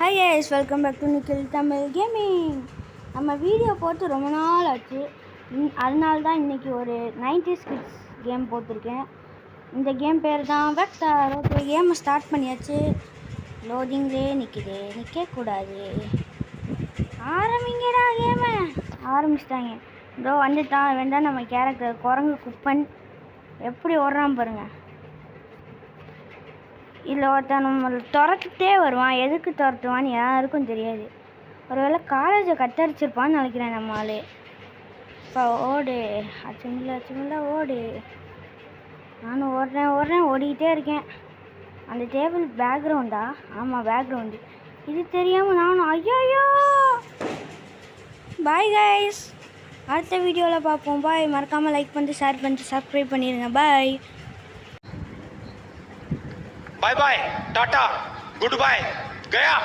Hi guys, welcome back to Nikhil Tamil Gaming. நம்ம video போட்டு ரொம்ப நாள் ஆச்சு. அதனால தான் இன்றைக்கி ஒரு 90s கிட்ஸ் கேம் போட்டிருக்கேன். இந்த கேம் பேர் தான் வெக்டார். ஓகே, கேமை ஸ்டார்ட் பண்ணியாச்சு. லோடிங்லேயே நிற்கிது, நிற்கக்கூடாது. ஆரம்பிங்கடா கேமை. ஆரம்பிச்சிட்டாங்க. இதோ வந்துட்டான் வேண்டாம் நம்ம கேரக்டர் குரங்கு குப்பன். எப்படி ஓடுறான் பாருங்கள். இல்லை ஒருத்தன் நம்மளை துரத்துட்டே வருவான். எதுக்கு துரத்துவான்னு யாருக்கும் தெரியாது. ஒருவேளை காலேஜை கத்தரிச்சிருப்பான்னு நினைக்கிறேன் நம்ம ஆள். இப்போ ஓடு, அச்சுமில்ல ஓடு. நானும் ஓடுறேன் ஓடிக்கிட்டே இருக்கேன். அந்த டேபிள் பேக்ரவுண்டா? ஆமாம், பேக்ரவுண்டு. இது தெரியாமல் நானும் ஐயோ. பாய் கைஸ், அடுத்த வீடியோவில் பார்ப்போம். பாய். மறக்காமல் லைக் பண்ணிட்டு ஷேர் பண்ணிட்டு சப்ஸ்கிரைப் பண்ணிடுங்க. Bye. Bye bye tata goodbye गया।